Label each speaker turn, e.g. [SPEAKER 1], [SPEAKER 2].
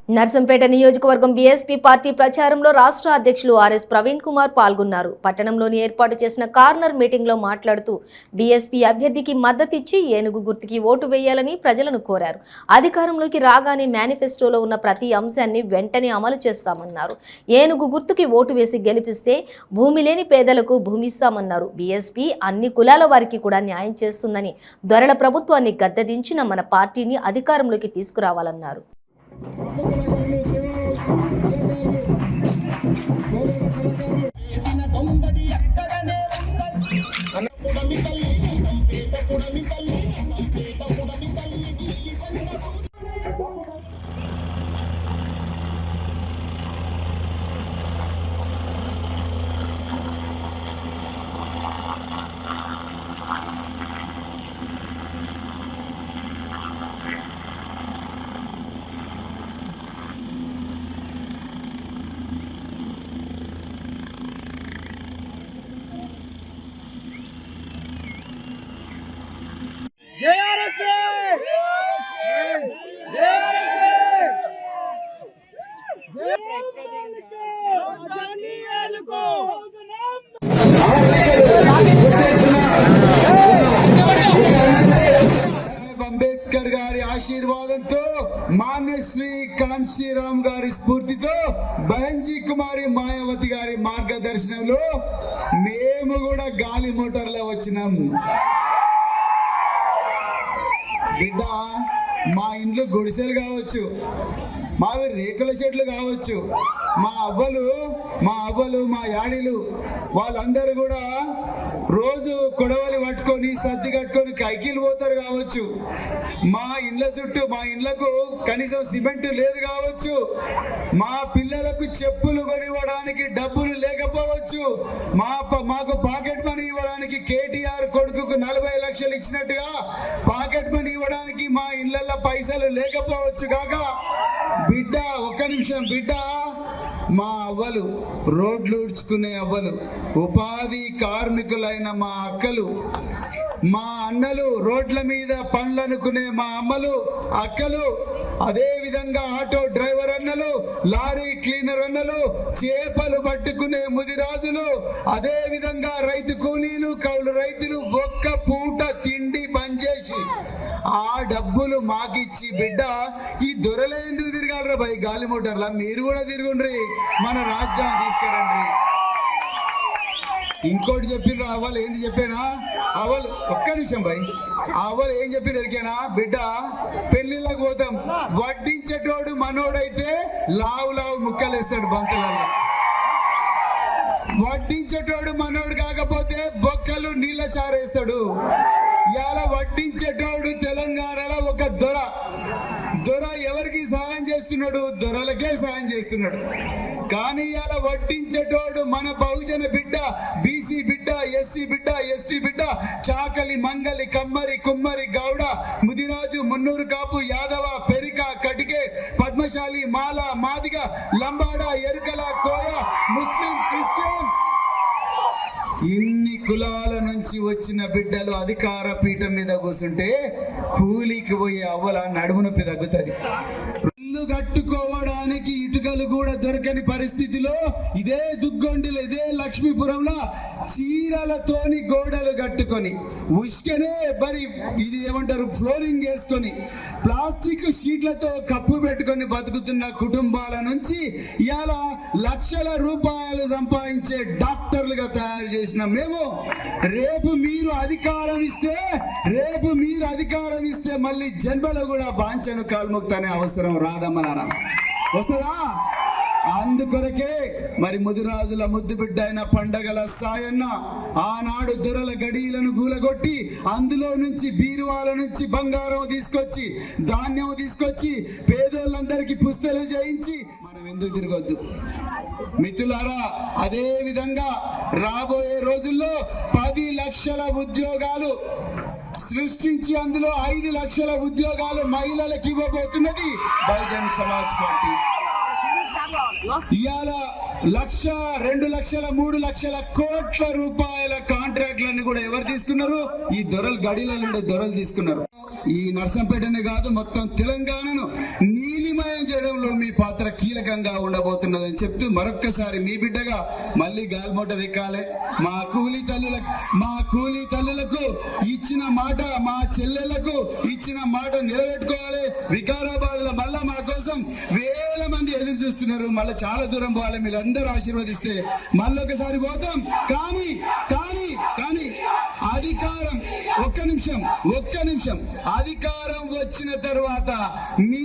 [SPEAKER 1] నర్సంపేట నియోజకవర్గం BSP party ప్రచారంలో రాష్ట్ర అధ్యక్షులు ఆర్ఎస్ ప్రవీణ్ కుమార్ పాల్గొన్నారు. పట్టణంలోని ఏర్పాటు చేసిన కార్నర్ మీటింగ్ లో మాట్లాడుతూ బీఎస్పీ అభ్యర్థికి మద్దతిచ్చి ఏనుగు గుర్తుకి ఓటు వేయాలని ప్రజలను కోరారు. అధికారంలోకి రాగానే మేనిఫెస్టోలో ఉన్న ప్రతి అంశాన్ని వెంటనే అమలు చేస్తామన్నారు. ఏనుగు గుర్తుకి ఓటు వేసి గెలిపిస్తే భూమి లేని పేదలకు భూమి ఇస్తామన్నారు. బీఎస్పీ అన్ని కులాల వారికి కూడా న్యాయం చేస్తుందని, దొరల ప్రభుత్వాన్ని గద్దెదించిన మన పార్టీని అధికారంలోకి తీసుకురావాలన్నారు.
[SPEAKER 2] అంబేద్కర్ గారి ఆశీర్వాదంతో, మాన్యశ్రీ కాంశీరామ్ గారి స్ఫూర్తితో, బహంజీ కుమారి మాయావతి గారి మార్గదర్శనంలో మేము కూడా గాలి మోటార్లో వచ్చినాం. బిడ్డ, మా ఇంట్లో గుడిసెలు కావచ్చు, మావి రేకుల చెట్లు కావచ్చు, మా అవ్వలు మా యాడిలు వాళ్ళందరూ కూడా రోజు కొడవలి పట్టుకొని సర్ది కట్టుకొని కైకిలు పోతారు కావచ్చు. మా ఇండ్ల చుట్టూ, మా ఇండ్లకు కనీసం సిమెంట్ లేదు కావచ్చు. మా పిల్లలకు చెప్పులు కొనివ్వడానికి డబ్బులు లేకపోవచ్చు. మాకు పాకెట్ మనీ ఇవ్వడానికి కేటీఆర్ కొడుకుకు 40 లక్షలు ఇచ్చినట్టుగా పాకెట్ మనీ ఇవ్వడానికి మా ఇళ్లలో పైసలు లేకపోవచ్చు. కాక బిడ్డ, ఒక్క నిమిషం బిడ్డ, మా అవ్వలు, రోడ్లు ఊడ్చుకునే అవ్వలు, ఉపాధి కార్మికులైన మా అక్కలు, మా అన్నలు, రోడ్ల మీద పండ్లనుకునే మా అమ్మలు, అక్కలు, అదే విధంగా ఆటో డ్రైవర్ అన్నలు, లారీ క్లీనర్ అన్నలు, చేపలు పట్టుకునే ముదిరాజులు, అదే విధంగా రైతు కూలీలు, కౌలు రైతులు ఒక్క పూట తిండి పనిచేసి ఆ డబ్బులు మాకిచ్చి, బిడ్డ ఈ దొరలే ఎందుకు తిరగాలరా భయ్ గాలి మోటార్లా, మీరు కూడా తిరుగుండ్రి, మన రాజ్యం తీసుకురండి. ఇంకోటి చెప్పిండ్రు అవ్వాలి, ఏంది చెప్పానా అవ్వలు, ఒక్క నిమిషం భయ్, అవ్వలు ఏం చెప్పిన ఎరికేనా బిడ్డ, పెళ్లిళ్ళకి పోతాం, వడ్డించేటోడు మనోడైతే లావు ముక్కలు వేస్తాడు బంతులలో, వడ్డించేటోడు మనోడు కాకపోతే బొక్కలు నీళ్ళ చారేస్తాడు. ఇలా వడ్డించేటోడు తెలంగాణలో ఒక దొర ఎవరికి సహాయం చేస్తున్నాడు? దొరలకే సహాయం చేస్తున్నాడు. కానీ ఇలా వడ్డించేటోడు మన బహుజన బిడ్డ, బీసీ బిడ్డ, ఎస్సీ బిడ్డ, ఎస్టీ బిడ్డ, చాకలి, మంగలి, కమ్మరి, కుమ్మరి, గౌడ, ముదిరాజు, మున్నూరు కాపు, యాదవ, పెరిక, కటికే, పద్మశాలి, మాల, మాదిగ, లంబాడ, ఎరుకల, కోయ, ముస్లిం, క్రిస్టియన్, ఇన్ని కులాల నుంచి వచ్చిన బిడ్డలు అధికార పీఠం మీద కూర్చుంటే కూలికి పోయే అవ్వల నడుము నొప్పి తగ్గుతుంది. ఇల్లు కట్టుకోవడానికి ఇటుకలు కూడా దొరకని పరిస్థితిలో ఇదే దుగ్గొండిలో, ఇదే లక్ష్మీపురంలో చీరలతోని గోడలు కట్టుకొని, ఉష్కనే మరి ఇది ఏమంటారు ఫ్లోరింగ్ వేసుకొని, ప్లాస్టిక్ షీట్లతో కప్పు పెట్టుకొని బతుకుతున్న కుటుంబాల నుంచి ఇవాళ లక్షల రూపాయలు సంపాదించే డాక్టర్లుగా తయారు చేసిన మేము, రేపు మీరు అధికారం ఇస్తే మళ్ళీ జన్మలో కూడా బాంచను కాల్ముక్తనే అవసరం రాదమ్మనారా, వస్తుందా? అందుకొరకే మరి ముదిరాజుల ముద్దు బిడ్డ అయిన పండగల సాయన్న ఆనాడు దొరల గడీలను గూలగొట్టి, అందులో నుంచి బీరువాల నుంచి బంగారం తీసుకొచ్చి, ధాన్యం తీసుకొచ్చి, పేదోళ్ళందరికీ పుస్తలు చేయించి మనం ఎందుకు తిరగొద్దు మిత్రులారా? అదే విధంగా రాబోయే రోజుల్లో 10 లక్షల ఉద్యోగాలు సృష్టించి అందులో 5 లక్షల ఉద్యోగాలు మహిళలకు ఇవ్వబోతున్నది బహుజన్ సమాజ్ పార్టీ. ఇవాళ 1,00,000, 2 లక్షల, 3 లక్షల కోట్ల రూపాయల కాంట్రాక్ట్లన్నీ కూడా ఎవరు తీసుకున్నారు? ఈ దొరలు, గడిలో ఉండే దొరలు తీసుకున్నారు. ఈ నర్సంపేటనే కాదు మొత్తం తెలంగాణను నీలిమయం చేయడంలో మీ పాత్ర కీలకంగా ఉండబోతున్నదని చెప్తూ మరొక్కసారి మీ బిడ్డగా మళ్ళీ గాల్మోట ఎక్కాలి. మా కూలీ తల్లులకు ఇచ్చిన మాట, మా చెల్లెళ్లకు ఇచ్చిన మాట నిలబెట్టుకోవాలి. వికారాబాద్ లో మళ్ళా మా కోసం వేల మంది ఎదురు చూస్తున్నారు. మళ్ళీ చాలా దూరం పోవాలి. మీరందరూ ఆశీర్వదిస్తే మళ్ళొకసారి పోతాం. కానీ కానీ కానీ అధికారం ఒక్క నిమిషం అధికారం వచ్చిన తర్వాత మీ